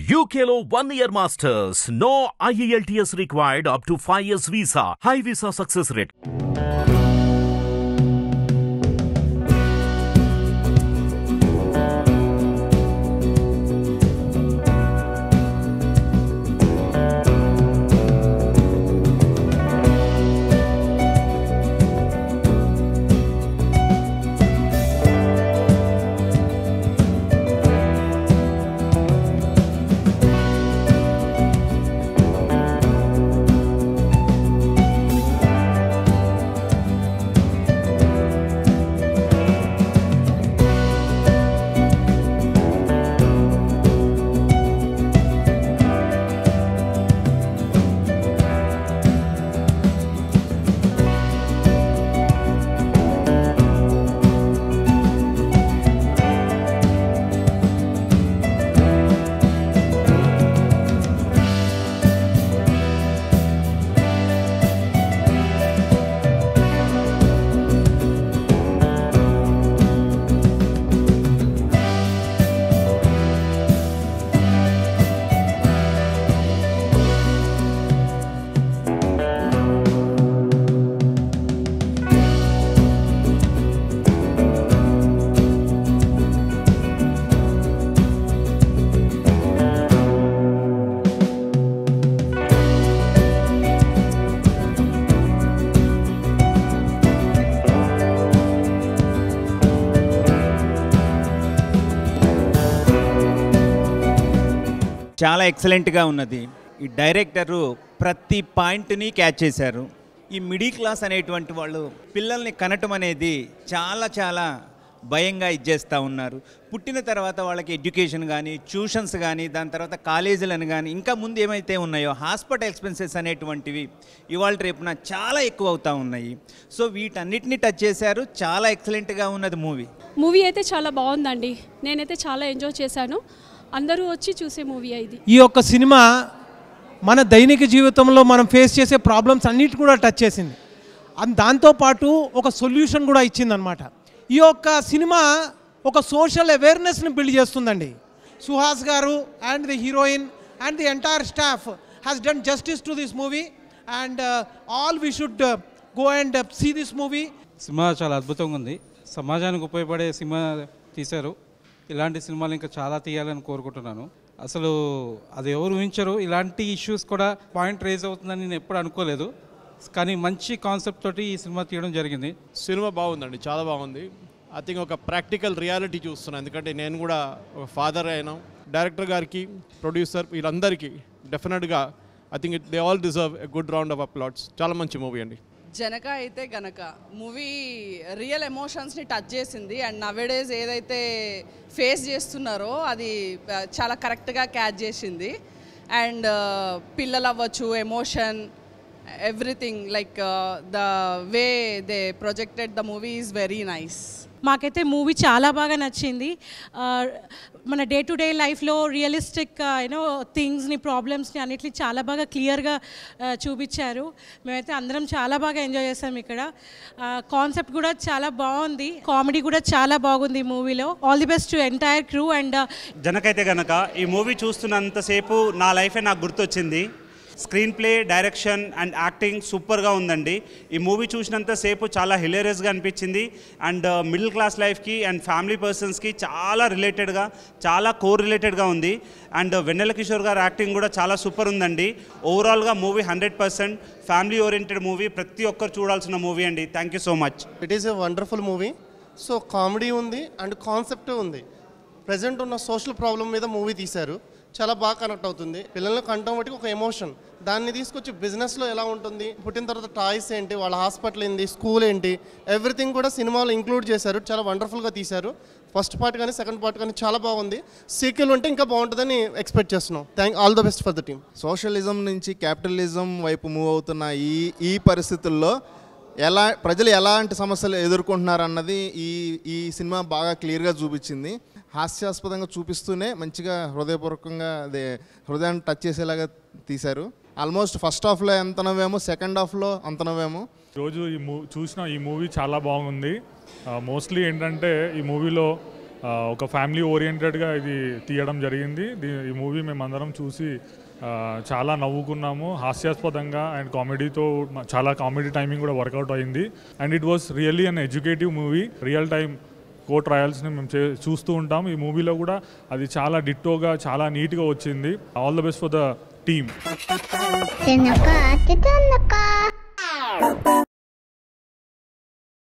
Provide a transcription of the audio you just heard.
UKLO 1 year masters. No IELTS required up to 5 years visa. High visa success rate. చాలా ఎక్సలెంట్గా ఉన్నది. ఈ director ప్రతి పాయింట్ని క్యాచ్ చేశారు. ఈ మిడిల్ క్లాస్ అనేటువంటి వాళ్ళు పిల్లల్ని కనటం అనేది చాలా భయంగా ఇచ్చేస్తూ ఉన్నారు. పుట్టిన తర్వాత వాళ్ళకి ఎడ్యుకేషన్ కానీ, ట్యూషన్స్ కానీ, దాని తర్వాత కాలేజీలను కానీ, ఇంకా ముందు ఏమైతే ఉన్నాయో హాస్పిటల్ ఎక్స్పెన్సెస్ అనేటువంటివి ఇవాళ రేపున చాలా ఎక్కువ అవుతూ ఉన్నాయి. సో వీటన్నిటిని టచ్ చేశారు. చాలా ఎక్సలెంట్గా ఉన్నది మూవీ అయితే చాలా బాగుందండి. నేనైతే చాలా ఎంజాయ్ చేశాను. అందరూ వచ్చి చూసే మూవీ ఇది. ఈ యొక్క సినిమా మన దైనిక జీవితంలో మనం ఫేస్ చేసే ప్రాబ్లమ్స్ అన్నిటి కూడా టచ్ చేసింది. దాంతోపాటు ఒక సొల్యూషన్ కూడా ఇచ్చిందనమాట. ఈ యొక్క సినిమా ఒక సోషల్ అవేర్నెస్ని బిల్డ్ చేస్తుందండి. Suhas garu and the heroine and the entire staff has done justice to this movie and all we should go and see this movie. సినిమా చాలా అద్భుతంగా ఉంది. సమాజానికి ఉపయోగపడే సినిమా తీశారు. ఇలాంటి సినిమాలు ఇంకా చాలా తీయాలని కోరుకుంటున్నాను. అసలు అది ఎవరు ఊహించరు, ఇలాంటి ఇష్యూస్ కూడా పాయింట్ రేజ్ అవుతుందని నేను ఎప్పుడు అనుకోలేదు. కానీ మంచి కాన్సెప్ట్ తోటి ఈ సినిమా తీయడం జరిగింది. సినిమా బాగుందండి, చాలా బాగుంది. ఐ థింక్ ఒక ప్రాక్టికల్ రియాలిటీ చూస్తున్నాను. ఎందుకంటే నేను కూడా ఒక ఫాదర్ అయినా. డైరెక్టర్ గారికి, ప్రొడ్యూసర్ వీళ్ళందరికీ డెఫినెట్గా I think they all deserve a good round of applauds. చాలా మంచి మూవీ అండి. జనక అయితే గనక మూవీ రియల్ ఎమోషన్స్ని టచ్ చేసింది. అండ్ నవేడేస్ ఏదైతే ఫేస్ చేస్తున్నారో అది చాలా కరెక్ట్గా క్యాచ్ చేసింది. అండ్ పిల్లలు అవ్వచ్చు, emotion, everything like the way they projected the movie is very nice. మాకైతే మూవీ చాలా బాగా నచ్చింది. మన డే టు డే లైఫ్లో రియలిస్టిక్ థింగ్స్ని, ప్రాబ్లమ్స్ని అన్నిటిని చాలా బాగా క్లియర్గా చూపించారు. మేమైతే అందరం చాలా బాగా ఎంజాయ్ చేస్తాం. ఇక్కడ కాన్సెప్ట్ కూడా చాలా బాగుంది. కామెడీ కూడా చాలా బాగుంది ఈ మూవీలో. All the best to entire crew. And జనకైతే గనక ఈ మూవీ చూస్తున్నంతసేపు నా లైఫే నాకు గుర్తొచ్చింది. Screenplay, direction and acting సూపర్గా ఉందండి. ఈ మూవీ చూసినంతసేపు చాలా హిలేరియస్గా అనిపించింది. అండ్ మిడిల్ క్లాస్ లైఫ్కి అండ్ ఫ్యామిలీ పర్సన్స్కి చాలా రిలేటెడ్గా, చాలా రిలేటెడ్గా ఉంది. అండ్ వెన్నెల కిషోర్ గారు యాక్టింగ్ కూడా చాలా సూపర్ ఉందండి. ఓవరాల్గా మూవీ 100% ఫ్యామిలీ ఓరియంటెడ్ మూవీ. ప్రతి ఒక్కరు చూడాల్సిన మూవీ అండి. Thank you so much. It is a wonderful movie. So comedy ఉంది అండ్ కాన్సెప్ట్ ఉంది. ప్రజెంట్ ఉన్న సోషల్ ప్రాబ్లం మీద మూవీ తీశారు. చాలా బాగా కనెక్ట్ అవుతుంది. పిల్లల్ని కంటం బట్టి ఒక ఎమోషన్, దాన్ని తీసుకొచ్చి బిజినెస్లో ఎలా ఉంటుంది, పుట్టిన తర్వాత టాయ్స్ ఏంటి, వాళ్ళ హాస్పిటల్ ఏంటి, స్కూల్ ఏంటి, ఎవ్రీథింగ్ కూడా సినిమాలో ఇంక్లూడ్ చేశారు. చాలా వండర్ఫుల్గా తీశారు. ఫస్ట్ పార్ట్ కానీ సెకండ్ పార్ట్ కానీ చాలా బాగుంది. సీక్వెల్ ఉంటే ఇంకా బాగుంటుందని ఎక్స్పెక్ట్ చేస్తున్నాం. All the best for the team. Socialism నుంచి క్యాపిటలిజం వైపు మూవ్ అవుతున్న ఈ పరిస్థితుల్లో ప్రజలు ఎలాంటి సమస్యలు ఎదుర్కొంటున్నారన్నది ఈ సినిమా బాగా క్లియర్గా చూపించింది. హాస్యాస్పదంగా చూపిస్తూనే మంచిగా హృదయపూర్వకంగా హృదయాన్ని టచ్ చేసేలాగా తీశారు. ఆల్మోస్ట్ ఫస్ట్ హాఫ్లో ఎంత నవ్వామో సెకండ్ హాఫ్లో అంత నవ్వాము. రోజు చూసిన ఈ మూవీ చాలా బాగుంది. మోస్ట్లీ ఏంటంటే ఈ మూవీలో ఒక ఫ్యామిలీ ఓరియంటెడ్గా ఇది తీయడం జరిగింది. ఈ మూవీ మేమందరం చూసి చాలా నవ్వుకున్నాము, హాస్యాస్పదంగా అండ్ కామెడీతో చాలా కామెడీ టైమింగ్ కూడా వర్కౌట్ అయింది. And it was really an educative movie. Real time court ట్రయల్స్ని మేము చూస్తూ ఉంటాం. ఈ మూవీలో కూడా అది చాలా డిట్టోగా చాలా నీట్గా వచ్చింది. All the best for the team.